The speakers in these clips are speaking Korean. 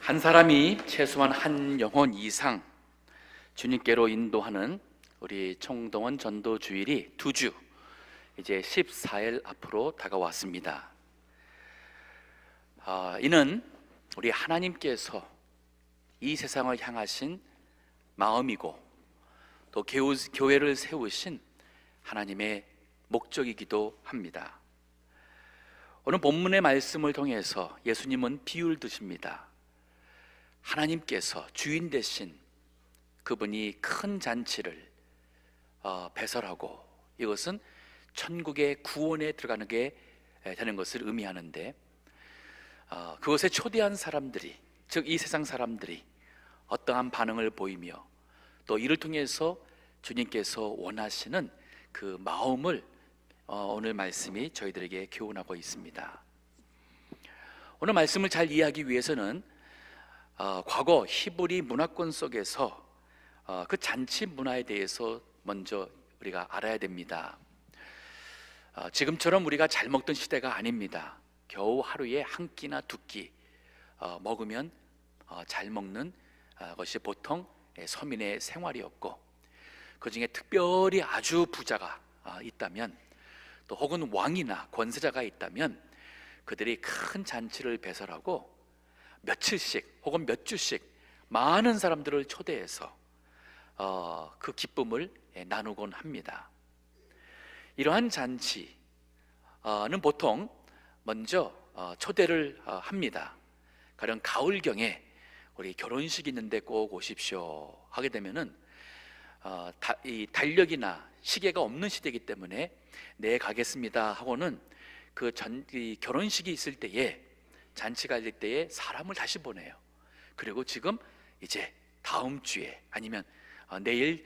한 사람이 최소한 한 영혼 이상 주님께로 인도하는 우리 청동원 전도 주일이 2주, 이제 14일 앞으로 다가왔습니다. 이는 우리 하나님께서 이 세상을 향하신 마음이고 또 교회를 세우신 하나님의 목적이기도 합니다. 오늘 본문의 말씀을 통해서 예수님은 비유를 드십니다. 하나님께서 주인 되신 그분이 큰 잔치를 배설하고, 이것은 천국의 구원에 들어가는 게 되는 것을 의미하는데, 그것에 초대한 사람들이, 즉 이 세상 사람들이 어떠한 반응을 보이며 또 이를 통해서 주님께서 원하시는 그 마음을 오늘 말씀이 저희들에게 교훈하고 있습니다. 오늘 말씀을 잘 이해하기 위해서는 과거 히브리 문화권 속에서 그 잔치 문화에 대해서 먼저 우리가 알아야 됩니다. 지금처럼 우리가 잘 먹던 시대가 아닙니다. 겨우 하루에 한 끼나 두 끼 먹으면 잘 먹는 것이 보통 서민의 생활이었고, 그 중에 특별히 아주 부자가 있다면, 또 혹은 왕이나 권세자가 있다면 그들이 큰 잔치를 배설하고 며칠씩 혹은 몇 주씩 많은 사람들을 초대해서 그 기쁨을 나누곤 합니다. 이러한 잔치는 보통 먼저 초대를 합니다. 가령 가을경에 우리 결혼식 있는데 꼭 오십시오 하게 되면은 이 달력이나 시계가 없는 시대이기 때문에 네 가겠습니다 하고는 이 결혼식이 있을 때에, 잔치가 있을 때에 사람을 다시 보내요. 그리고 지금 이제 다음 주에 아니면 내일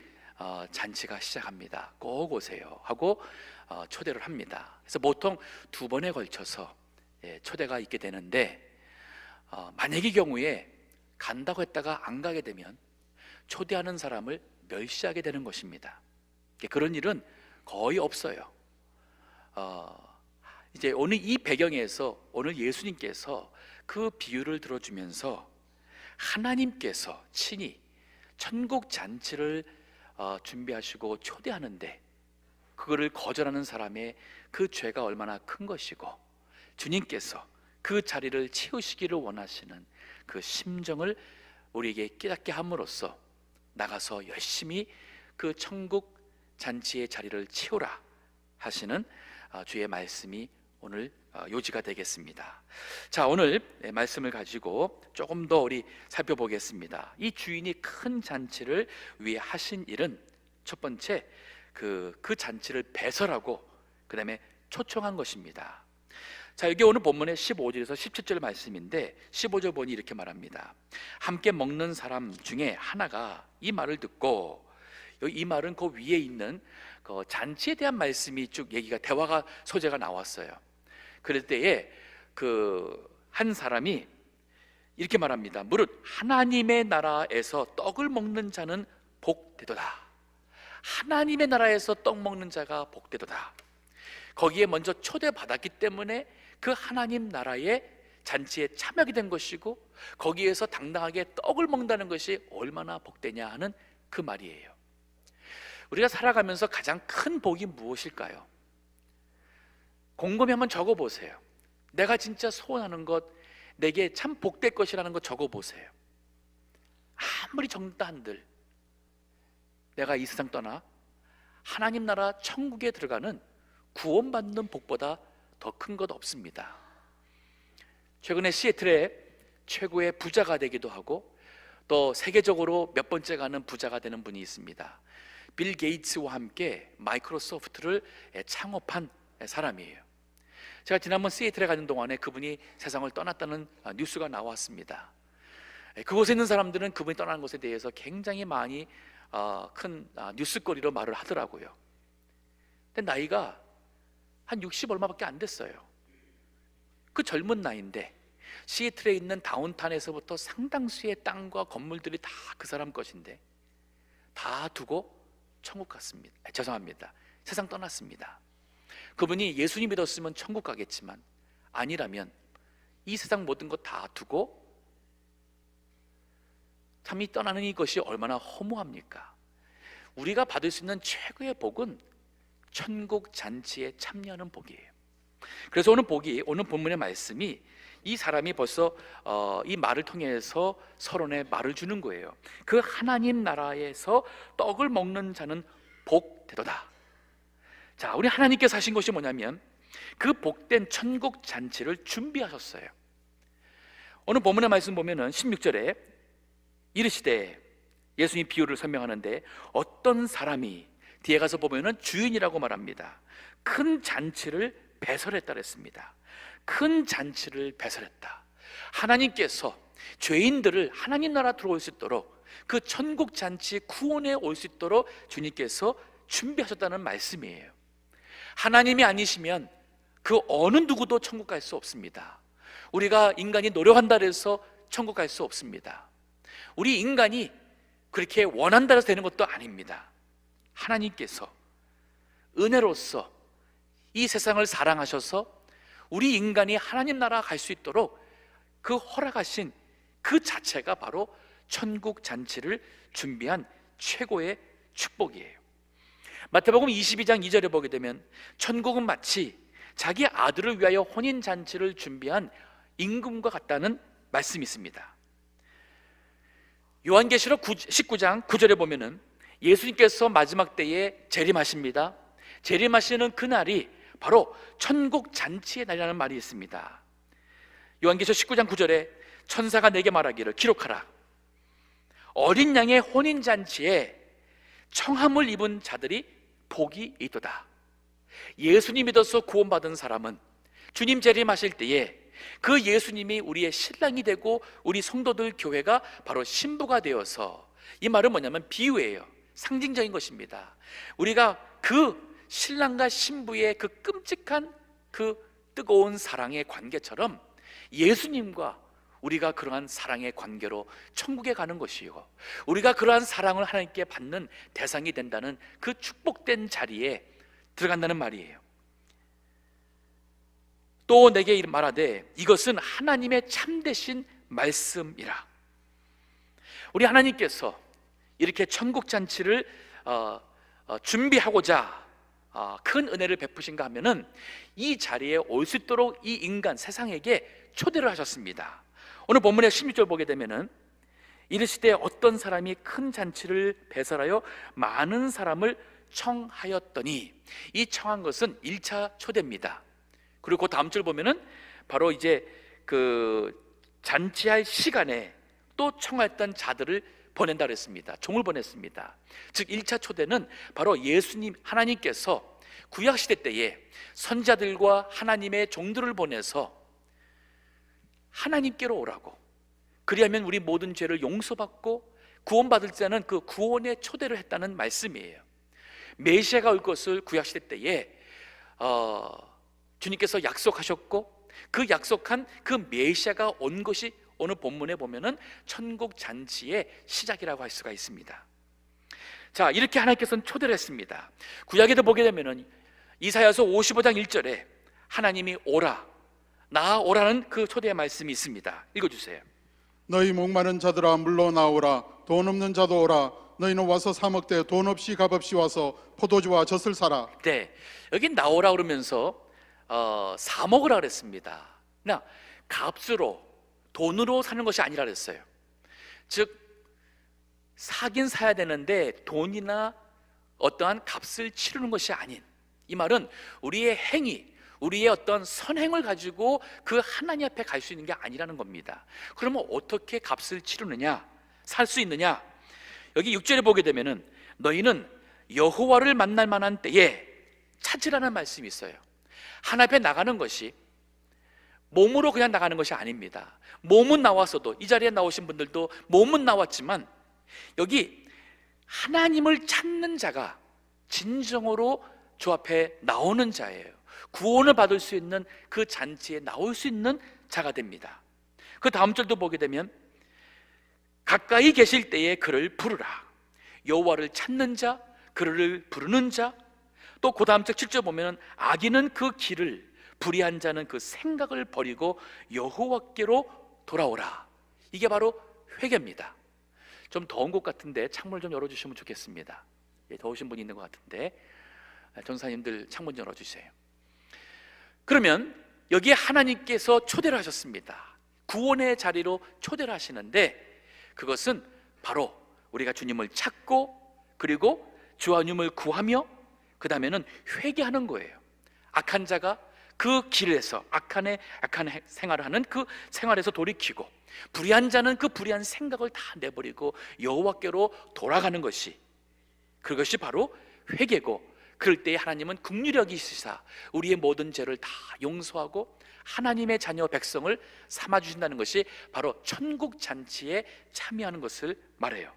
잔치가 시작합니다, 꼭 오세요 하고 초대를 합니다. 그래서 보통 2번에 걸쳐서 초대가 있게 되는데, 만약의 경우에 간다고 했다가 안 가게 되면 초대하는 사람을 멸시하게 되는 것입니다. 그런 일은 거의 없어요. 이제 오늘 이 배경에서 오늘 예수님께서 그 비유를 들어주면서 하나님께서 친히 천국 잔치를 준비하시고 초대하는데, 그거를 거절하는 사람의 그 죄가 얼마나 큰 것이고, 주님께서 그 자리를 채우시기를 원하시는 그 심정을 우리에게 깨닫게 함으로써 나가서 열심히 그 천국 잔치의 자리를 채우라 하시는 주의 말씀이 오늘 요지가 되겠습니다. 자, 오늘 말씀을 가지고 조금 더 우리 살펴보겠습니다. 이 주인이 큰 잔치를 위해 하신 일은, 첫 번째 그 잔치를 배설하고 그 다음에 초청한 것입니다. 자, 여기 오늘 본문의 15절에서 17절 말씀인데, 15절 보니 이렇게 말합니다. 함께 먹는 사람 중에 하나가 이 말을 듣고, 이 말은 그 위에 있는 그 잔치에 대한 말씀이 쭉 대화가 소재가 나왔어요. 그럴 때에 그 한 사람이 이렇게 말합니다. 무릇 하나님의 나라에서 떡을 먹는 자는 복되도다. 하나님의 나라에서 떡 먹는 자가 복되도다. 거기에 먼저 초대받았기 때문에 그 하나님 나라의 잔치에 참여하게 된 것이고, 거기에서 당당하게 떡을 먹는다는 것이 얼마나 복되냐 하는 그 말이에요. 우리가 살아가면서 가장 큰 복이 무엇일까요? 곰곰이 한번 적어보세요. 내가 진짜 소원하는 것, 내게 참 복될 것이라는 것 적어보세요. 아무리 적다 한들 내가 이 세상 떠나 하나님 나라 천국에 들어가는 구원받는 복보다 더 큰 것 없습니다. 최근에 시애틀에 최고의 부자가 되기도 하고, 또 세계적으로 몇 번째 가는 부자가 되는 분이 있습니다. 빌 게이츠와 함께 마이크로소프트를 창업한 사람이에요. 제가 지난번 시애틀에 가는 동안에 그분이 세상을 떠났다는 뉴스가 나왔습니다. 그곳에 있는 사람들은 그분이 떠나는 것에 대해서 굉장히 많이 큰 뉴스거리로 말을 하더라고요. 근데 나이가 한 60 얼마밖에 안 됐어요. 그 젊은 나이인데 시애틀에 있는 다운타운에서부터 상당수의 땅과 건물들이 다 그 사람 것인데 다 두고 천국 갔습니다. 죄송합니다. 세상 떠났습니다. 그분이 예수님 믿었으면 천국 가겠지만 아니라면 이 세상 모든 것 다 두고 참 이 떠나는 이것이 얼마나 허무합니까? 우리가 받을 수 있는 최고의 복은 천국 잔치에 참여하는 복이에요. 그래서 오늘 본문의 말씀이 이 사람이 벌써 이 말을 통해서 서론에 말을 주는 거예요. 그 하나님 나라에서 떡을 먹는 자는 복되도다. 자, 우리 하나님께서 하신 것이 뭐냐면 그 복된 천국 잔치를 준비하셨어요. 오늘 본문의 말씀 보면은 16절에 이르시되, 예수님 비유를 설명하는데 어떤 사람이, 뒤에 가서 보면은 주인이라고 말합니다, 큰 잔치를 배설했다 그랬습니다. 큰 잔치를 배설했다. 하나님께서 죄인들을 하나님 나라 들어올 수 있도록, 그 천국 잔치 구원에 올 수 있도록 주님께서 준비하셨다는 말씀이에요. 하나님이 아니시면 그 어느 누구도 천국 갈 수 없습니다. 우리가 인간이 노력한다 해서 천국 갈 수 없습니다. 우리 인간이 그렇게 원한다 해서 되는 것도 아닙니다. 하나님께서 은혜로서 이 세상을 사랑하셔서 우리 인간이 하나님 나라 갈 수 있도록 그 허락하신 그 자체가 바로 천국 잔치를 준비한 최고의 축복이에요. 마태복음 22장 2절에 보게 되면 천국은 마치 자기 아들을 위하여 혼인 잔치를 준비한 임금과 같다는 말씀이 있습니다. 요한계시록 19장 9절에 보면은 예수님께서 마지막 때에 재림하십니다. 재림하시는 그날이 바로 천국 잔치의 날이라는 말이 있습니다. 요한계시록 19장 9절에 천사가 내게 말하기를, 기록하라. 어린 양의 혼인 잔치에 청함을 입은 자들이 복이 있도다. 예수님 믿어서 구원받은 사람은 주님 재림하실 때에 그 예수님이 우리의 신랑이 되고 우리 성도들 교회가 바로 신부가 되어서, 이 말은 뭐냐면 비유예요. 상징적인 것입니다. 우리가 그 신랑과 신부의 그 끔찍한 그 뜨거운 사랑의 관계처럼 예수님과 우리가 그러한 사랑의 관계로 천국에 가는 것이요, 우리가 그러한 사랑을 하나님께 받는 대상이 된다는 그 축복된 자리에 들어간다는 말이에요. 또 내게 말하되 이것은 하나님의 참되신 말씀이라. 우리 하나님께서 이렇게 천국 잔치를 준비하고자 큰 은혜를 베푸신가 하면은 이 자리에 올 수 있도록 이 인간 세상에게 초대를 하셨습니다. 오늘 본문의 16절 보게 되면은 이르시되 어떤 사람이 큰 잔치를 배설하여 많은 사람을 청하였더니, 이 청한 것은 1차 초대입니다. 그리고 그 다음 절 보면은 바로 이제 그 잔치할 시간에 또 청했던 자들을 보낸다 그랬습니다. 종을 보냈습니다. 즉 1차 초대는 바로 예수님, 하나님께서 구약시대 때에 선자들과 하나님의 종들을 보내서 하나님께로 오라고, 그리하면 우리 모든 죄를 용서받고 구원받을 자는 그 구원의 초대를 했다는 말씀이에요. 메시아가 올 것을 구약시대 때에 주님께서 약속하셨고, 그 약속한 그 메시아가 온 것이 오늘 본문에 보면은 천국 잔치의 시작이라고 할 수가 있습니다. 자, 이렇게 하나님께서는 초대를 했습니다. 구약에도 보게 되면은 이사야서 55장 1절에 하나님이 오라, 나오라는 그 초대의 말씀이 있습니다. 읽어주세요. 너희 목마른 자들아 물러나오라. 돈 없는 자도 오라. 너희는 와서 사 먹되 돈 없이 값없이 와서 포도주와 젖을 사라. 네, 여기 나오라 그러면서 사 먹으라 그랬습니다. 나 값으로, 돈으로 사는 것이 아니라 그랬어요. 즉 사긴 사야 되는데 돈이나 어떠한 값을 치르는 것이 아닌, 이 말은 우리의 행위, 우리의 어떤 선행을 가지고 그 하나님 앞에 갈 수 있는 게 아니라는 겁니다. 그러면 어떻게 값을 치르느냐, 살 수 있느냐? 여기 6절에 보게 되면은 너희는 여호와를 만날 만한 때에 찾으라는 말씀이 있어요. 하나님 앞에 나가는 것이 몸으로 그냥 나가는 것이 아닙니다. 몸은 나왔어도, 이 자리에 나오신 분들도 몸은 나왔지만 여기 하나님을 찾는 자가 진정으로 주 앞에 나오는 자예요. 구원을 받을 수 있는 그 잔치에 나올 수 있는 자가 됩니다. 그 다음 절도 보게 되면 가까이 계실 때에 그를 부르라. 여호와를 찾는 자, 그를 부르는 자. 또 그 다음 절 7절 보면 악인은 그 길을, 불의한 자는 그 생각을 버리고 여호와께로 돌아오라. 이게 바로 회개입니다. 좀 더운 곳 같은데 창문을 좀 열어주시면 좋겠습니다. 예, 더우신 분이 있는 것 같은데 전사님들 창문 열어주세요. 그러면 여기에 하나님께서 초대를 하셨습니다. 구원의 자리로 초대를 하시는데, 그것은 바로 우리가 주님을 찾고, 그리고 주님을 구하며, 그 다음에는 회개하는 거예요. 악한 자가 그 길에서 악한 생활을 하는 그 생활에서 돌이키고, 불의한 자는 그 불의한 생각을 다 내버리고 여호와께로 돌아가는 것이, 그것이 바로 회개고, 그럴 때에 하나님은 긍휼히 여기시사 우리의 모든 죄를 다 용서하고 하나님의 자녀 백성을 삼아주신다는 것이 바로 천국 잔치에 참여하는 것을 말해요.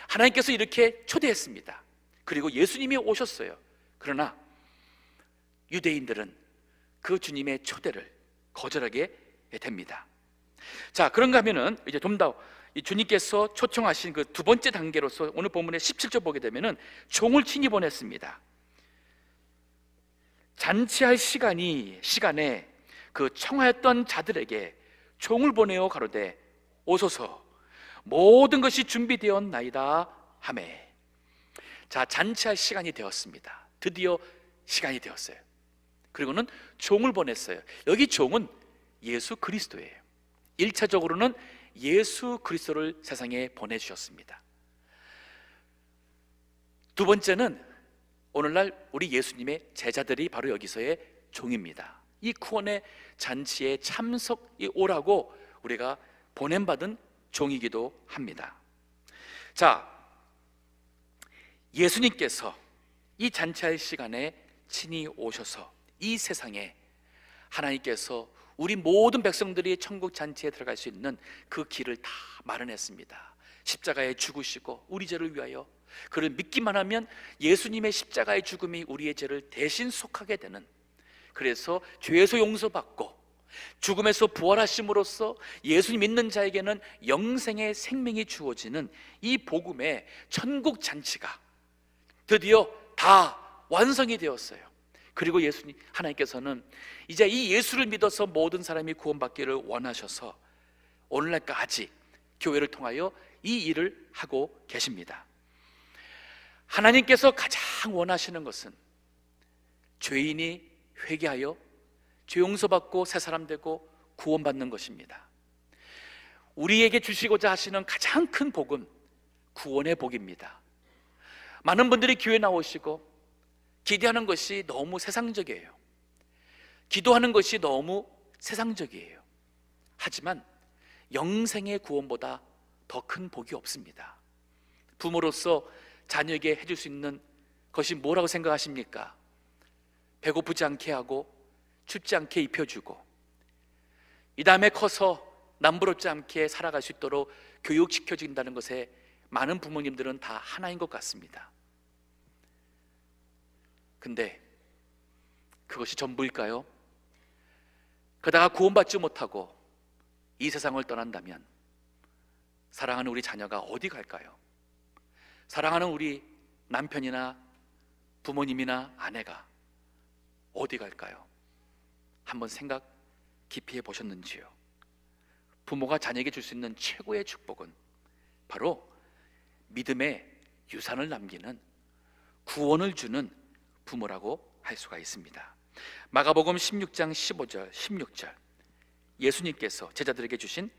하나님께서 이렇게 초대했습니다. 그리고 예수님이 오셨어요. 그러나 유대인들은 그 주님의 초대를 거절하게 됩니다. 자, 그런가 하면은 이제 좀 더 주님께서 초청하신 그 두 번째 단계로서 오늘 본문의 17절 보게 되면은 종을 친히 보냈습니다. 잔치할 시간에 그 청하였던 자들에게 종을 보내어 가로되 오소서 모든 것이 준비되었나이다 하매. 자, 잔치할 시간이 되었습니다. 드디어 시간이 되었어요. 그리고는 종을 보냈어요. 여기 종은 예수 그리스도예요. 1차적으로는 예수 그리스도를 세상에 보내주셨습니다. 두 번째는 오늘날 우리 예수님의 제자들이 바로 여기서의 종입니다. 이 구원의 잔치에 참석이 오라고 우리가 보냄받은 종이기도 합니다. 자, 예수님께서 이 잔치할 시간에 친히 오셔서 이 세상에 하나님께서 우리 모든 백성들이 천국 잔치에 들어갈 수 있는 그 길을 다 마련했습니다. 십자가에 죽으시고 우리 죄를 위하여, 그를 믿기만 하면 예수님의 십자가의 죽음이 우리의 죄를 대신 속하게 되는, 그래서 죄에서 용서받고 죽음에서 부활하심으로써 예수님 믿는 자에게는 영생의 생명이 주어지는 이 복음의 천국 잔치가 드디어 다 완성이 되었어요. 그리고 예수님, 하나님께서는 이제 이 예수를 믿어서 모든 사람이 구원받기를 원하셔서 오늘날까지 교회를 통하여 이 일을 하고 계십니다. 하나님께서 가장 원하시는 것은 죄인이 회개하여 죄 용서받고 새 사람 되고 구원받는 것입니다. 우리에게 주시고자 하시는 가장 큰 복은 구원의 복입니다. 많은 분들이 교회 나오시고 기대하는 것이 너무 세상적이에요. 기도하는 것이 너무 세상적이에요. 하지만 영생의 구원보다 더 큰 복이 없습니다. 부모로서 자녀에게 해줄 수 있는 것이 뭐라고 생각하십니까? 배고프지 않게 하고 춥지 않게 입혀주고, 이 다음에 커서 남부럽지 않게 살아갈 수 있도록 교육시켜준다는 것에 많은 부모님들은 다 하나인 것 같습니다. 근데 그것이 전부일까요? 그러다가 구원받지 못하고 이 세상을 떠난다면 사랑하는 우리 자녀가 어디 갈까요? 사랑하는 우리 남편이나 부모님이나 아내가 어디 갈까요? 한번 생각 깊이 해보셨는지요? 부모가 자녀에게 줄 수 있는 최고의 축복은 바로 믿음의 유산을 남기는, 구원을 주는 부모라고 할 수가 있습니다. 마가복음 16장 15절 16절, 예수님께서 제자들에게 주신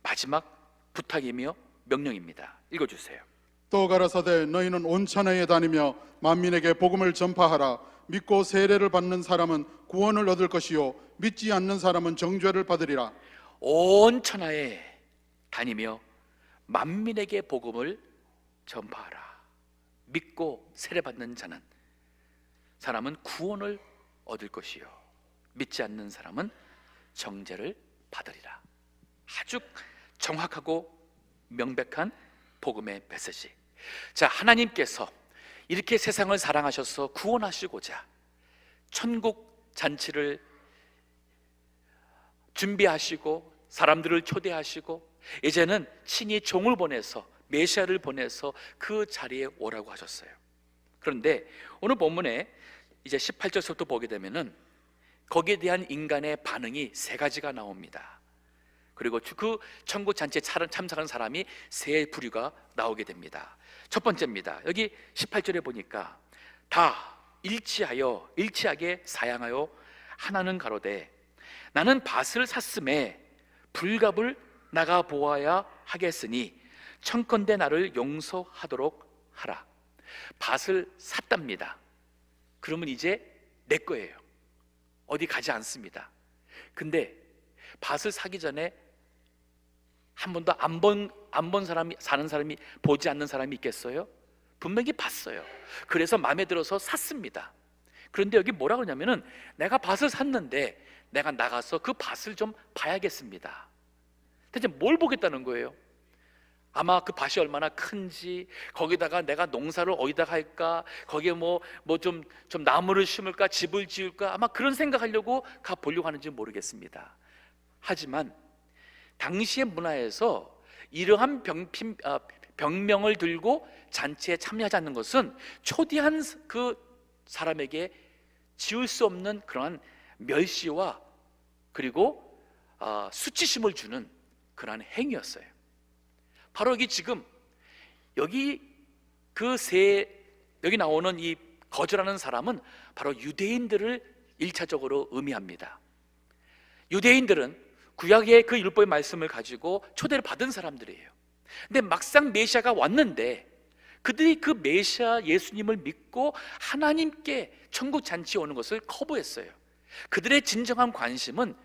마지막 부탁이며 명령입니다. 읽어주세요. 또 가라사대 너희는 온 천하에 다니며 만민에게 복음을 전파하라. 믿고 세례를 받는 사람은 구원을 얻을 것이요 믿지 않는 사람은 정죄를 받으리라. 온 천하에 다니며 만민에게 복음을 전파하라. 믿고 세례 받는 사람은 구원을 얻을 것이요 믿지 않는 사람은 정죄를 받으리라. 아주 정확하고 명백한 복음의 메시지. 자, 하나님께서 이렇게 세상을 사랑하셔서 구원하시고자 천국 잔치를 준비하시고 사람들을 초대하시고 이제는 친히 종을 보내서, 메시아를 보내서 그 자리에 오라고 하셨어요. 그런데 오늘 본문에 이제 18절부터 보게 되면은 거기에 대한 인간의 반응이 세 가지가 나옵니다. 그리고 그 천국 잔치에 참석하는 사람이 세 부류가 나오게 됩니다. 첫 번째입니다. 여기 18절에 보니까 다 일치하게 사양하여 하나는 가로되 나는 밭을 샀음에 불갑을 나가 보아야 하겠으니 청컨대 나를 용서하도록 하라. 밭을 샀답니다. 그러면 이제 내 거예요. 어디 가지 않습니다. 근데 밭을 사기 전에 한 번도 안 본 사람이, 사는 사람이, 보지 않는 사람이 있겠어요? 분명히 봤어요. 그래서 마음에 들어서 샀습니다. 그런데 여기 뭐라 그러냐면은 내가 밭을 샀는데 내가 나가서 그 밭을 좀 봐야겠습니다. 대체 뭘 보겠다는 거예요? 아마 그 밭이 얼마나 큰지, 거기다가 내가 농사를 어디다가 할까, 거기에 좀 나무를 심을까, 집을 지을까, 아마 그런 생각하려고 가 보려고 하는지 모르겠습니다. 하지만 당시의 문화에서 이러한 병명을 들고 잔치에 참여하지 않는 것은 초대한 그 사람에게 지울 수 없는 그러한 멸시와 그리고 수치심을 주는 그러한 행위였어요. 바로 여기 여기 나오는 이 거절하는 사람은 바로 유대인들을 1차적으로 의미합니다. 유대인들은 구약의 그 율법의 말씀을 가지고 초대를 받은 사람들이에요. 근데 막상 메시아가 왔는데 그들이 그 메시아 예수님을 믿고 하나님께 천국 잔치에 오는 것을 거부했어요. 그들의 진정한 관심은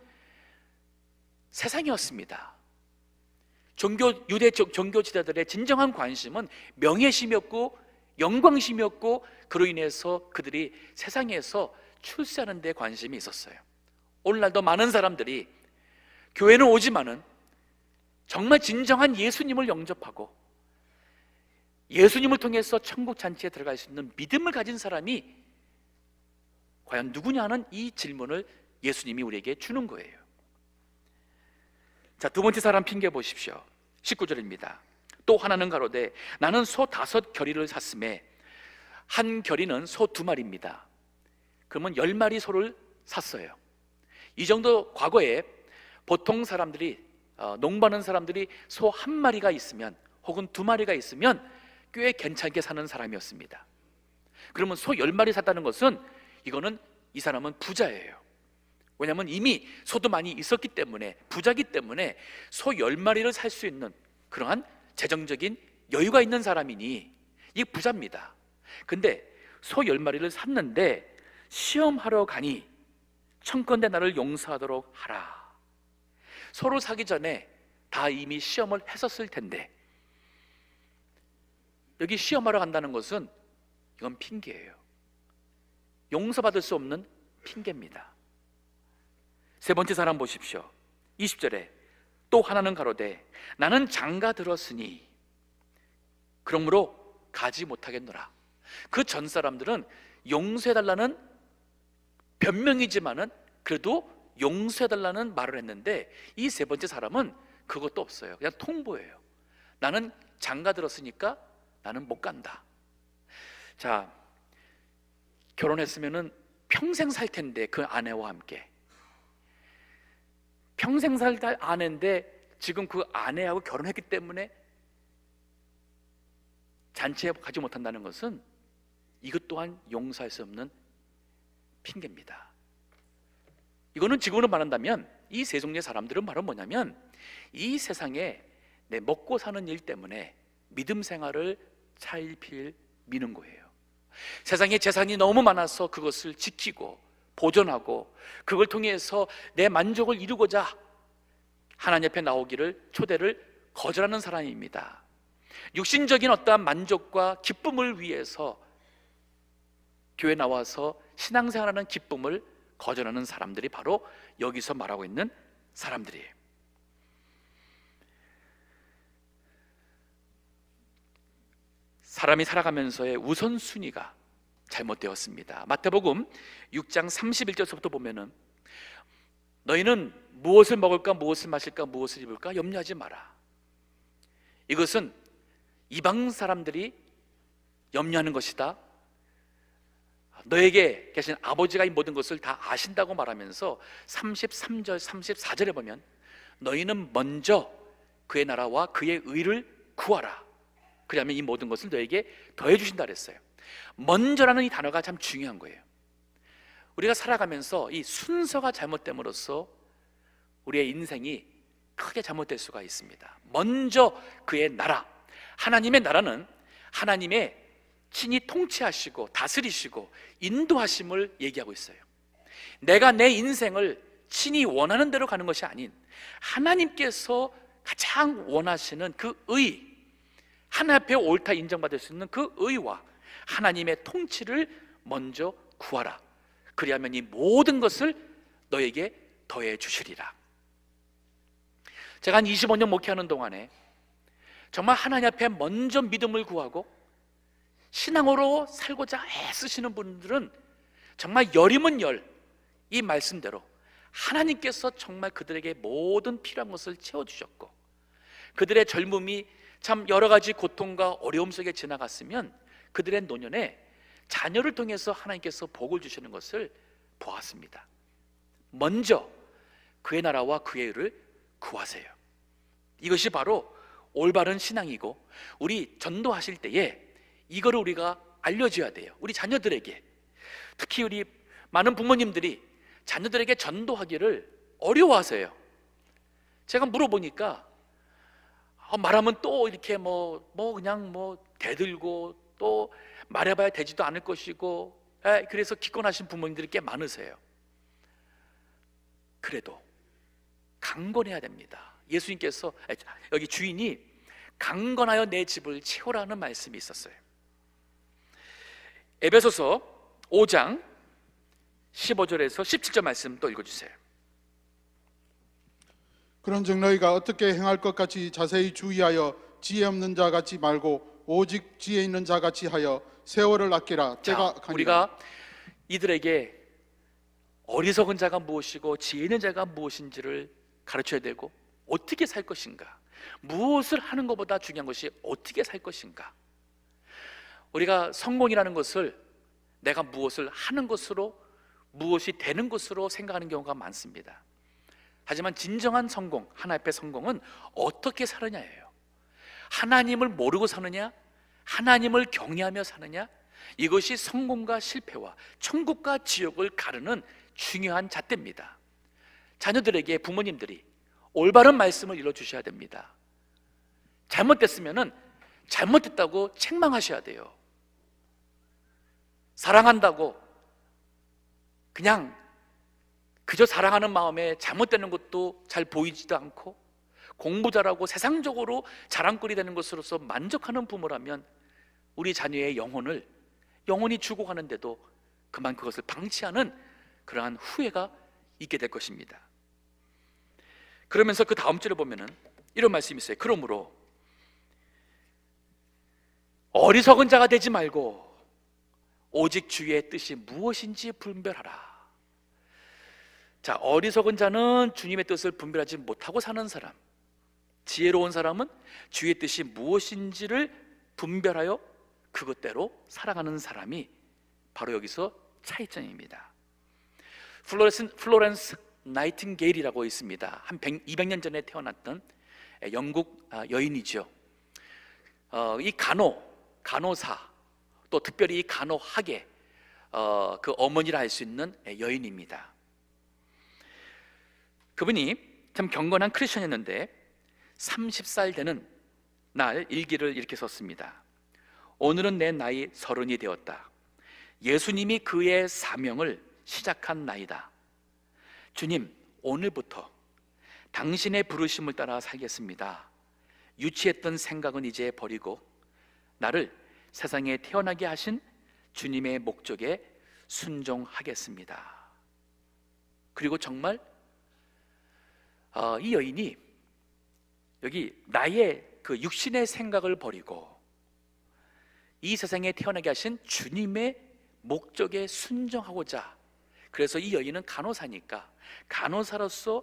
세상이었습니다. 유대 종교 지도자들의 진정한 관심은 명예심이었고 영광심이었고, 그로 인해서 그들이 세상에서 출세하는 데 관심이 있었어요. 오늘날도 많은 사람들이 교회는 오지만은 정말 진정한 예수님을 영접하고 예수님을 통해서 천국 잔치에 들어갈 수 있는 믿음을 가진 사람이 과연 누구냐 하는 이 질문을 예수님이 우리에게 주는 거예요. 자, 두 번째 사람 핑계 보십시오. 19절입니다. 또 하나는 가로되 나는 소 5겨리를 샀음에 한 겨리는 소 2마리입니다. 그러면 10마리 소를 샀어요. 이 정도 과거에 보통 사람들이 농부하는 사람들이 소 1마리가 있으면 혹은 2마리가 있으면 꽤 괜찮게 사는 사람이었습니다. 그러면 소 10마리 샀다는 것은 이거는 이 사람은 부자예요. 왜냐하면 이미 소도 많이 있었기 때문에, 부자기 때문에 소 10마리를 살 수 있는 그러한 재정적인 여유가 있는 사람이니 이게 부자입니다. 근데 소 10마리를 샀는데 시험하러 가니 청컨대 나를 용서하도록 하라. 소를 사기 전에 다 이미 시험을 했었을 텐데 여기 시험하러 간다는 것은 이건 핑계예요. 용서받을 수 없는 핑계입니다. 세 번째 사람 보십시오. 20절에 또 하나는 가로되 나는 장가 들었으니 그러므로 가지 못하겠노라. 그 전 사람들은 용서해달라는 변명이지만은 그래도 용서해달라는 말을 했는데 이 세 번째 사람은 그것도 없어요. 그냥 통보예요. 나는 장가 들었으니까 나는 못 간다. 자, 결혼했으면은 평생 살 텐데 그 아내와 함께 평생 살 아내인데 지금 그 아내하고 결혼했기 때문에 잔치에 가지 못한다는 것은 이것 또한 용서할 수 없는 핑계입니다. 이거는 지금으로 말한다면 이 세 종류의 사람들은 바로 뭐냐면 이 세상에 내 먹고 사는 일 때문에 믿음 생활을 차일피일 미는 거예요. 세상에 재산이 너무 많아서 그것을 지키고 보존하고 그걸 통해서 내 만족을 이루고자 하나님 앞에 나오기를 초대를 거절하는 사람입니다. 육신적인 어떠한 만족과 기쁨을 위해서 교회 나와서 신앙생활하는 기쁨을 거절하는 사람들이 바로 여기서 말하고 있는 사람들이에요. 사람이 살아가면서의 우선순위가 잘못되었습니다. 마태복음 6장 31절부터 보면은 너희는 무엇을 먹을까, 무엇을 마실까, 무엇을 입을까 염려하지 마라. 이것은 이방 사람들이 염려하는 것이다. 너에게 계신 아버지가 이 모든 것을 다 아신다고 말하면서 33절, 34절에 보면 너희는 먼저 그의 나라와 그의 의를 구하라. 그러면 이 모든 것을 너에게 더해 주신다 그랬어요. 먼저라는 이 단어가 참 중요한 거예요. 우리가 살아가면서 이 순서가 잘못됨으로써 우리의 인생이 크게 잘못될 수가 있습니다. 먼저 그의 나라, 하나님의 나라는 하나님의 친히 통치하시고 다스리시고 인도하심을 얘기하고 있어요. 내가 내 인생을 친히 원하는 대로 가는 것이 아닌 하나님께서 가장 원하시는 그 의, 하나님 앞에 옳다 인정받을 수 있는 그 의와 하나님의 통치를 먼저 구하라. 그리하면 이 모든 것을 너에게 더해 주시리라. 제가 한 25년 목회하는 동안에 정말 하나님 앞에 먼저 믿음을 구하고 신앙으로 살고자 애쓰시는 분들은 정말 열이면 열, 이 말씀대로 하나님께서 정말 그들에게 모든 필요한 것을 채워주셨고, 그들의 젊음이 참 여러 가지 고통과 어려움 속에 지나갔으면 그들의 노년에 자녀를 통해서 하나님께서 복을 주시는 것을 보았습니다. 먼저 그의 나라와 그의 의를 구하세요. 이것이 바로 올바른 신앙이고, 우리 전도하실 때에 이거를 우리가 알려줘야 돼요. 우리 자녀들에게, 특히 우리 많은 부모님들이 자녀들에게 전도하기를 어려워하세요. 제가 물어보니까 말하면 또 이렇게 그냥 대들고 또 말해봐야 되지도 않을 것이고, 그래서 기권하신 부모님들이 꽤 많으세요. 그래도 강건해야 됩니다. 예수님께서, 여기 주인이 강건하여 내 집을 채우라는 말씀이 있었어요. 에베소서 5장 15절에서 17절 말씀 또 읽어주세요. 그런즉 너희가 어떻게 행할 것 같이 자세히 주의하여 지혜 없는 자 같이 말고 오직 지혜 있는 자 같이 하여 세월을 아끼라. 때가 가니라. 우리가 이들에게 어리석은 자가 무엇이고 지혜 있는 자가 무엇인지를 가르쳐야 되고, 어떻게 살 것인가, 무엇을 하는 것보다 중요한 것이 어떻게 살 것인가. 우리가 성공이라는 것을 내가 무엇을 하는 것으로, 무엇이 되는 것으로 생각하는 경우가 많습니다. 하지만 진정한 성공, 하나님 앞의 성공은 어떻게 사느냐예요. 하나님을 모르고 사느냐, 하나님을 경외하며 사느냐, 이것이 성공과 실패와 천국과 지옥을 가르는 중요한 잣대입니다. 자녀들에게 부모님들이 올바른 말씀을 일러주셔야 됩니다. 잘못됐으면 잘못됐다고 책망하셔야 돼요. 사랑한다고 그냥 그저 사랑하는 마음에 잘못되는 것도 잘 보이지도 않고, 공부 잘하고 세상적으로 자랑거리 되는 것으로서 만족하는 부모라면 우리 자녀의 영혼이 죽어가는데도 그만 그것을 방치하는 그러한 후회가 있게 될 것입니다. 그러면서 그 다음 절에 보면은 이런 말씀이 있어요. 그러므로 어리석은 자가 되지 말고 오직 주의 뜻이 무엇인지 분별하라. 자, 어리석은 자는 주님의 뜻을 분별하지 못하고 사는 사람, 지혜로운 사람은 주의 뜻이 무엇인지를 분별하여 그것대로 살아가는 사람이 바로 여기서 차이점입니다. 플로렌스 나이팅게일이라고 있습니다. 한 200년 전에 태어났던 영국 여인이죠. 이 간호사, 또 특별히 이 간호학의 그 어머니라 할 수 있는 여인입니다. 그분이 참 경건한 크리스천이었는데 30살 되는 날 일기를 이렇게 썼습니다. 오늘은 내 나이 30이 되었다. 예수님이 그의 사명을 시작한 나이다. 주님, 오늘부터 당신의 부르심을 따라 살겠습니다. 유치했던 생각은 이제 버리고 나를 세상에 태어나게 하신 주님의 목적에 순종하겠습니다. 그리고 정말 이 여인이 여기 나의 그 육신의 생각을 버리고 이 세상에 태어나게 하신 주님의 목적에 순종하고자, 그래서 이 여인은 간호사니까 간호사로서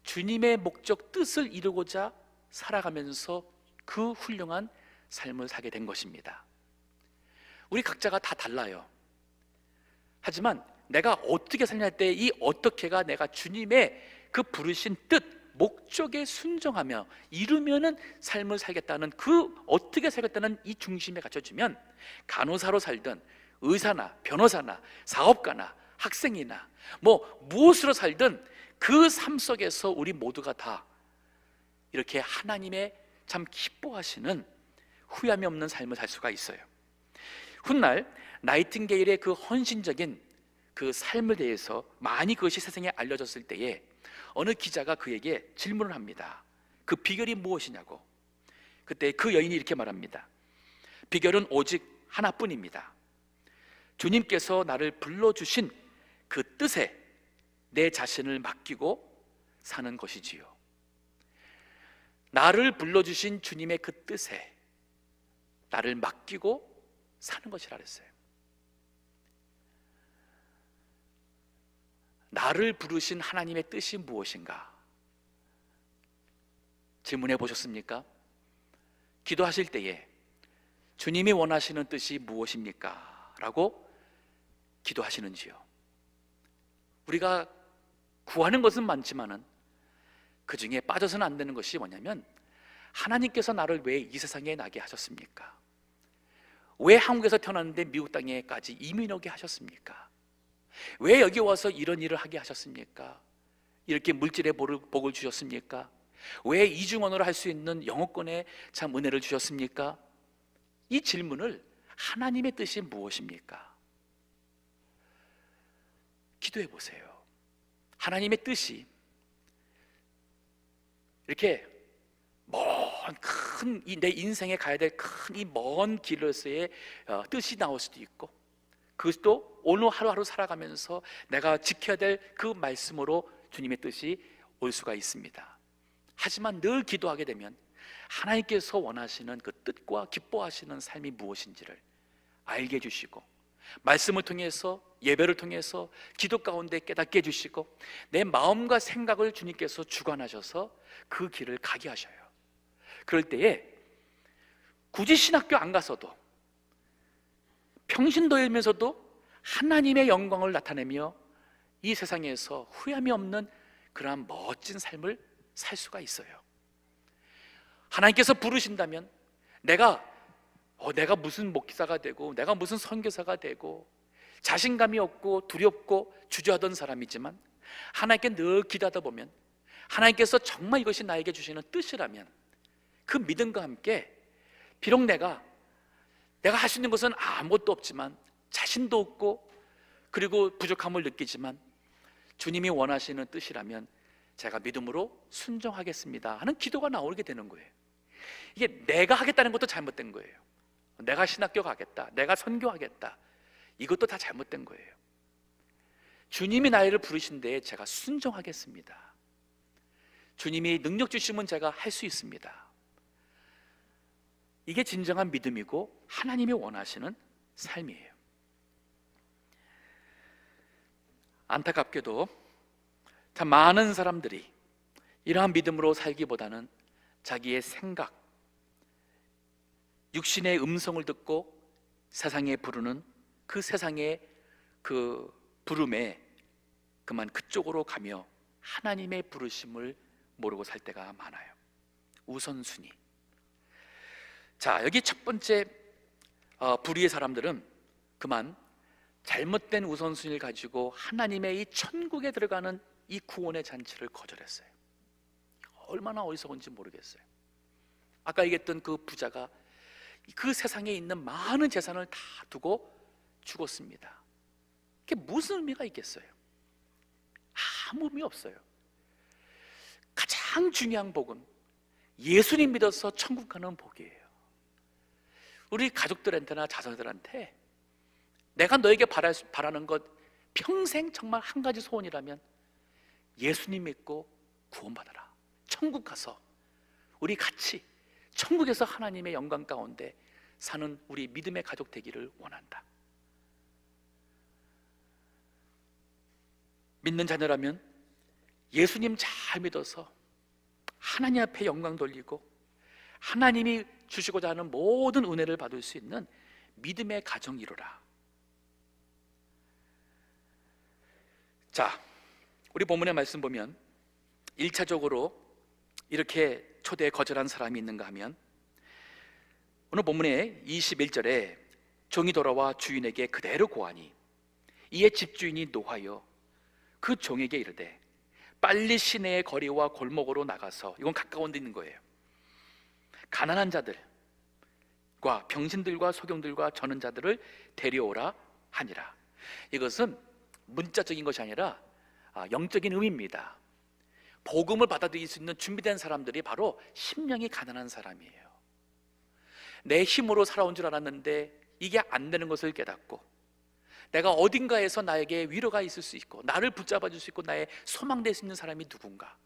주님의 목적 뜻을 이루고자 살아가면서 그 훌륭한 삶을 살게 된 것입니다. 우리 각자가 다 달라요. 하지만 내가 어떻게 살냐 할 때 이 어떻게가 내가 주님의 그 부르신 뜻, 목적에 순종하며 이루면은 삶을 살겠다는, 그 어떻게 살겠다는 이 중심에 갖춰지면 간호사로 살든 의사나 변호사나 사업가나 학생이나 무엇으로 살든 그 삶 속에서 우리 모두가 다 이렇게 하나님의 참 기뻐하시는 후회함이 없는 삶을 살 수가 있어요. 훗날 나이팅게일의 그 헌신적인 그 삶에 대해서 많이 그것이 세상에 알려졌을 때에 어느 기자가 그에게 질문을 합니다. 그 비결이 무엇이냐고. 그때 그 여인이 이렇게 말합니다. 비결은 오직 하나뿐입니다. 주님께서 나를 불러주신 그 뜻에 내 자신을 맡기고 사는 것이지요. 나를 불러주신 주님의 그 뜻에 나를 맡기고 사는 것이라 그랬어요. 나를 부르신 하나님의 뜻이 무엇인가? 질문해 보셨습니까? 기도하실 때에 주님이 원하시는 뜻이 무엇입니까? 라고 기도하시는지요? 우리가 구하는 것은 많지만은 그 중에 빠져서는 안 되는 것이 뭐냐면, 하나님께서 나를 왜 이 세상에 나게 하셨습니까? 왜 한국에서 태어났는데 미국 땅에까지 이민 오게 하셨습니까? 왜 여기 와서 이런 일을 하게 하셨습니까? 이렇게 물질의 복을 주셨습니까? 왜 이중언어를 할 수 있는 영어권에 참 은혜를 주셨습니까? 이 질문을 하나님의 뜻이 무엇입니까? 기도해 보세요. 하나님의 뜻이 이렇게 큰 내 인생에 가야 될 큰 이 먼 길로서의 뜻이 나올 수도 있고, 그것도 오늘 하루하루 살아가면서 내가 지켜야 될 그 말씀으로 주님의 뜻이 올 수가 있습니다. 하지만 늘 기도하게 되면 하나님께서 원하시는 그 뜻과 기뻐하시는 삶이 무엇인지를 알게 해주시고, 말씀을 통해서, 예배를 통해서 기도 가운데 깨닫게 해주시고, 내 마음과 생각을 주님께서 주관하셔서 그 길을 가게 하셔요. 그럴 때에 굳이 신학교 안 가서도, 평신도이면서도 하나님의 영광을 나타내며 이 세상에서 후회함이 없는 그러한 멋진 삶을 살 수가 있어요. 하나님께서 부르신다면 내가 무슨 목사가 되고 내가 무슨 선교사가 되고 자신감이 없고 두렵고 주저하던 사람이지만, 하나님께 늘 기도하다 보면 하나님께서 정말 이것이 나에게 주시는 뜻이라면 그 믿음과 함께, 비록 내가 할 수 있는 것은 아무것도 없지만, 자신도 없고 그리고 부족함을 느끼지만, 주님이 원하시는 뜻이라면 제가 믿음으로 순종하겠습니다 하는 기도가 나오게 되는 거예요. 이게 내가 하겠다는 것도 잘못된 거예요. 내가 신학교 가겠다, 내가 선교하겠다, 이것도 다 잘못된 거예요. 주님이 나를 부르신 데에 제가 순종하겠습니다. 주님이 능력 주시면 제가 할 수 있습니다. 이게 진정한 믿음이고 하나님이 원하시는 삶이에요. 안타깝게도 참 많은 사람들이 이러한 믿음으로 살기보다는 자기의 생각, 육신의 음성을 듣고 세상에 부르는 그 세상의 그 부름에 그만 그쪽으로 가며 하나님의 부르심을 모르고 살 때가 많아요. 우선순위. 자, 여기 첫 번째 불의의 사람들은 그만 잘못된 우선순위를 가지고 하나님의 이 천국에 들어가는 이 구원의 잔치를 거절했어요. 얼마나 어리석은지 모르겠어요. 아까 얘기했던 그 부자가 그 세상에 있는 많은 재산을 다 두고 죽었습니다. 그게 무슨 의미가 있겠어요? 아무 의미 없어요. 가장 중요한 복은 예수님 믿어서 천국 가는 복이에요. 우리 가족들한테나 자손들한테 내가 너에게 바라는 것, 평생 정말 한 가지 소원이라면 예수님 믿고 구원받아라. 천국 가서 우리 같이 천국에서 하나님의 영광 가운데 사는 우리 믿음의 가족 되기를 원한다. 믿는 자녀라면 예수님 잘 믿어서 하나님 앞에 영광 돌리고 하나님이 주시고자 하는 모든 은혜를 받을 수 있는 믿음의 가정 이루라. 자, 우리 본문의 말씀 보면 1차적으로 이렇게 초대에 거절한 사람이 있는가 하면, 오늘 본문의 21절에 종이 돌아와 주인에게 그대로 고하니 이에 집주인이 노하여 그 종에게 이르되 빨리 시내의 거리와 골목으로 나가서, 이건 가까운 데 있는 거예요, 가난한 자들과 병신들과 소경들과 저는 자들을 데려오라 하니라. 이것은 문자적인 것이 아니라 영적인 의미입니다. 복음을 받아들일 수 있는 준비된 사람들이 바로 심령이 가난한 사람이에요. 내 힘으로 살아온 줄 알았는데 이게 안 되는 것을 깨닫고, 내가 어딘가에서 나에게 위로가 있을 수 있고 나를 붙잡아 줄 수 있고 나의 소망될 수 있는 사람이 누군가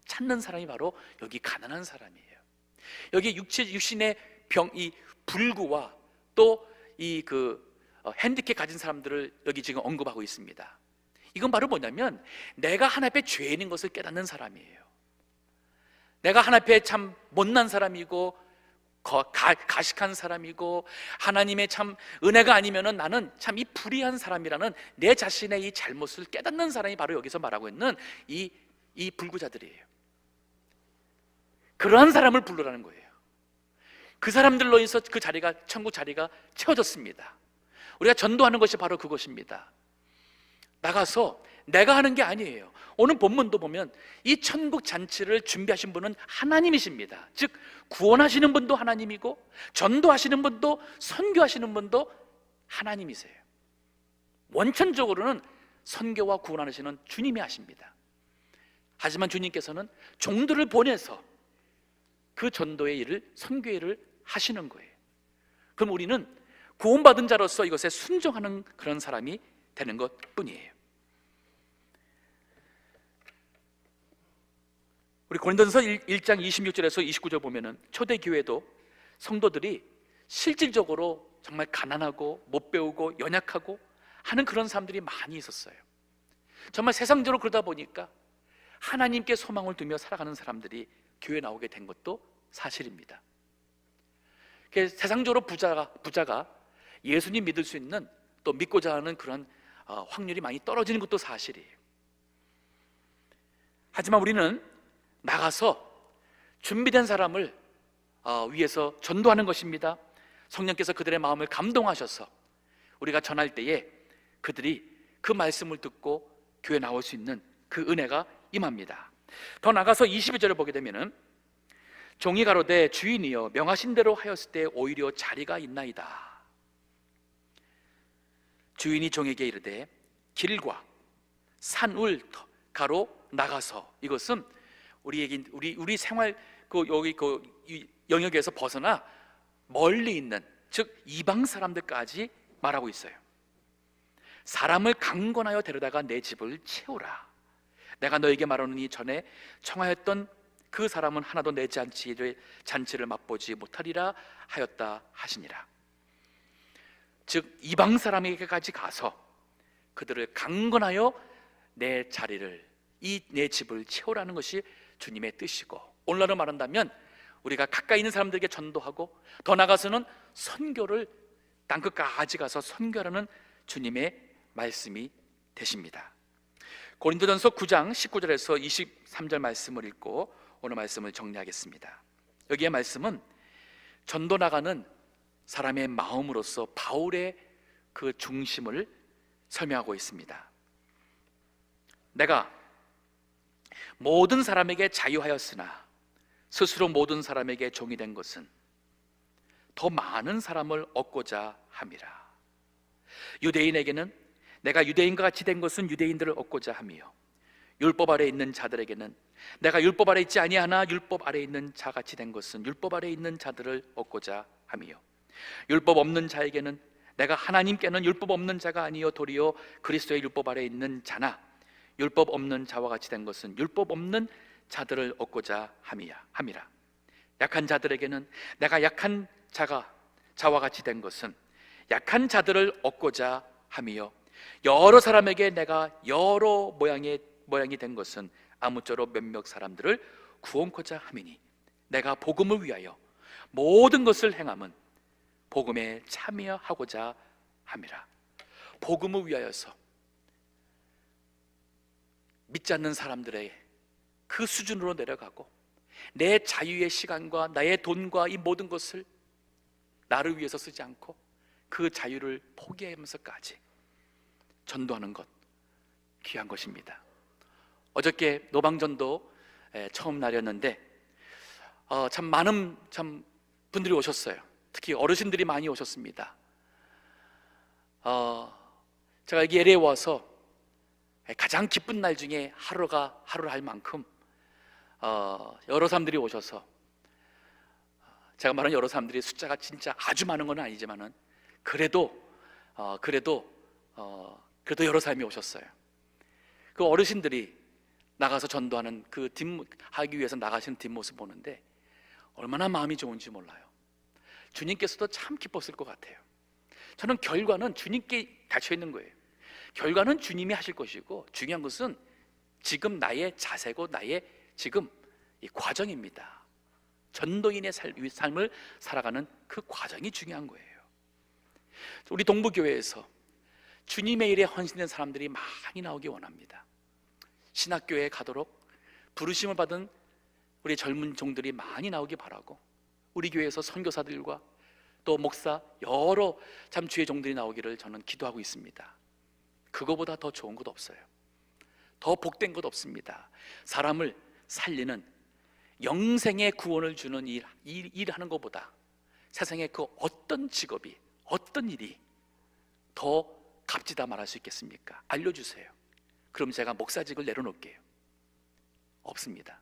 찾는 사람이 바로 여기 가난한 사람이에요. 여기 육신의 병, 이 불구와 또 이 핸디캡 가진 사람들을 여기 지금 언급하고 있습니다. 이건 바로 뭐냐면 내가 하나님 앞에 죄인인 것을 깨닫는 사람이에요. 내가 하나님 앞에 참 못난 사람이고 가식한 사람이고 하나님의 참 은혜가 아니면은 나는 참 이 불의한 사람이라는 내 자신의 이 잘못을 깨닫는 사람이 바로 여기서 말하고 있는 이 불구자들이에요. 그러한 사람을 부르라는 거예요. 그 사람들로 인해서 그 자리가, 천국 자리가 채워졌습니다. 우리가 전도하는 것이 바로 그것입니다. 나가서 내가 하는 게 아니에요. 오늘 본문도 보면 이 천국 잔치를 준비하신 분은 하나님이십니다. 즉 구원하시는 분도 하나님이고 전도하시는 분도 선교하시는 분도 하나님이세요. 원천적으로는 선교와 구원하시는 주님이 하십니다. 하지만 주님께서는 종들을 보내서 그 전도의 일을, 선교의 일을 하시는 거예요. 그럼 우리는 구원받은 자로서 이것에 순종하는 그런 사람이 되는 것뿐이에요. 우리 고린도전서 1장 26절에서 29절 보면은 초대교회도 성도들이 실질적으로 정말 가난하고 못 배우고 연약하고 하는 그런 사람들이 많이 있었어요. 정말 세상적으로 그러다 보니까 하나님께 소망을 두며 살아가는 사람들이 교회에 나오게 된 것도 사실입니다. 세상적으로 부자가 예수님 믿을 수 있는, 또 믿고자 하는 그런 확률이 많이 떨어지는 것도 사실이에요. 하지만 우리는 나가서 준비된 사람을 위해서 전도하는 것입니다. 성령께서 그들의 마음을 감동하셔서 우리가 전할 때에 그들이 그 말씀을 듣고 교회에 나올 수 있는 그 은혜가 임합니다. 더 나가서 22절을 보게 되면은 종이 가로되 주인이여 명하신 대로 하였을 때 오히려 자리가 있나이다. 주인이 종에게 이르되 길과 산울 가로 나가서, 이것은 우리 생활 여기 이 영역에서 벗어나 멀리 있는, 즉 이방 사람들까지 말하고 있어요. 사람을 강권하여 데려다가 내 집을 채우라. 내가 너에게 말하노니 전에 청하였던 그 사람은 하나도 내 잔치를 맛보지 못하리라 하였다 하시니라. 즉 이방 사람에게까지 가서 그들을 강권하여 내 자리를, 내 집을 채우라는 것이 주님의 뜻이고, 오늘날로 말한다면 우리가 가까이 있는 사람들에게 전도하고 더 나아가서는 선교를 땅끝까지 가서 선교하라는 주님의 말씀이 되십니다. 고린도전서 9장 19절에서 23절 말씀을 읽고 오늘 말씀을 정리하겠습니다. 여기에 말씀은 전도 나가는 사람의 마음으로서 바울의 그 중심을 설명하고 있습니다. 내가 모든 사람에게 자유하였으나 스스로 모든 사람에게 종이 된 것은 더 많은 사람을 얻고자 함이라. 유대인에게는 내가 유대인과 같이 된 것은 유대인들을 얻고자 함이요, 율법 아래 있는 자들에게는 내가 율법 아래 있지 아니하나 율법 아래 있는 자같이 된 것은 율법 아래 있는 자들을 얻고자 함이요, 율법 없는 자에게는 내가 하나님께는 율법 없는 자가 아니요 도리어 그리스도의 율법 아래 있는 자나 율법 없는 자와 같이 된 것은 율법 없는 자들을 얻고자 함이라. 약한 자들에게는 내가 약한 자와 같이 된 것은 약한 자들을 얻고자 함이요, 여러 사람에게 내가 여러 모양이 된 것은 아무쪼록 몇몇 사람들을 구원코자 함이니 내가 복음을 위하여 모든 것을 행함은 복음에 참여하고자 함이라. 복음을 위하여서 믿지 않는 사람들의 그 수준으로 내려가고 내 자유의 시간과 나의 돈과 이 모든 것을 나를 위해서 쓰지 않고 그 자유를 포기하면서까지 전도하는 것, 귀한 것입니다. 어저께 노방전도 처음 날이었는데 참 많은 분들이 오셨어요. 특히 어르신들이 많이 오셨습니다. 제가 여기 LA에 와서 가장 기쁜 날 중에 하루를 할 만큼 여러 사람들이 오셔서, 제가 말하는 여러 사람들이 숫자가 진짜 아주 많은 건 아니지만은 그래도 여러 사람이 오셨어요. 그 어르신들이 나가서 전도하는 하기 위해서 나가시는 뒷모습 보는데 얼마나 마음이 좋은지 몰라요. 주님께서도 참 기뻤을 것 같아요. 저는 결과는 주님께 닫혀 있는 거예요. 결과는 주님이 하실 것이고, 중요한 것은 지금 나의 자세고 나의 지금 이 과정입니다. 전도인의 삶을 살아가는 그 과정이 중요한 거예요. 우리 동부교회에서 주님의 일에 헌신된 사람들이 많이 나오기 원합니다. 신학교에 가도록 부르심을 받은 우리 젊은 종들이 많이 나오기 바라고, 우리 교회에서 선교사들과 또 목사, 여러 참 주의 종들이 나오기를 저는 기도하고 있습니다. 그거보다 더 좋은 것 없어요. 더 복된 것 없습니다. 사람을 살리는, 영생의 구원을 주는 일하는 것보다 세상에 그 어떤 직업이, 어떤 일이 더 값지다 말할 수 있겠습니까? 알려주세요. 그럼 제가 목사직을 내려놓을게요. 없습니다.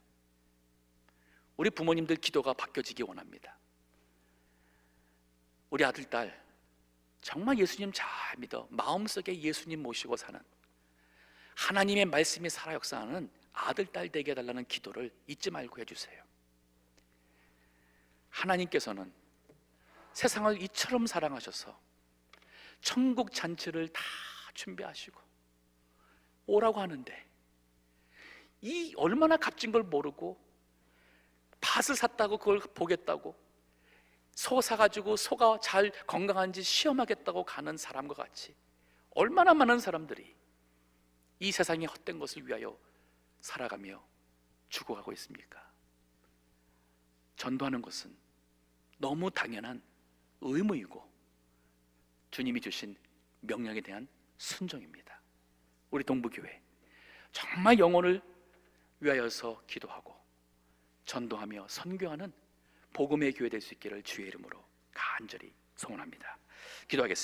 우리 부모님들 기도가 바뀌어지기 원합니다. 우리 아들, 딸 정말 예수님 잘 믿어 마음속에 예수님 모시고 사는, 하나님의 말씀이 살아 역사하는 아들, 딸 되게 해달라는 기도를 잊지 말고 해주세요. 하나님께서는 세상을 이처럼 사랑하셔서 천국 잔치를 다 준비하시고 오라고 하는데, 이 얼마나 값진 걸 모르고 밭을 샀다고 그걸 보겠다고, 소 사가지고 소가 잘 건강한지 시험하겠다고 가는 사람과 같이 얼마나 많은 사람들이 이 세상의 헛된 것을 위하여 살아가며 죽어가고 있습니까? 전도하는 것은 너무 당연한 의무이고 주님이 주신 명령에 대한 순종입니다. 우리 동부교회 정말 영혼을 위하여서 기도하고 전도하며 선교하는 복음의 교회 될 수 있기를 주의 이름으로 간절히 소원합니다. 기도하겠습니다.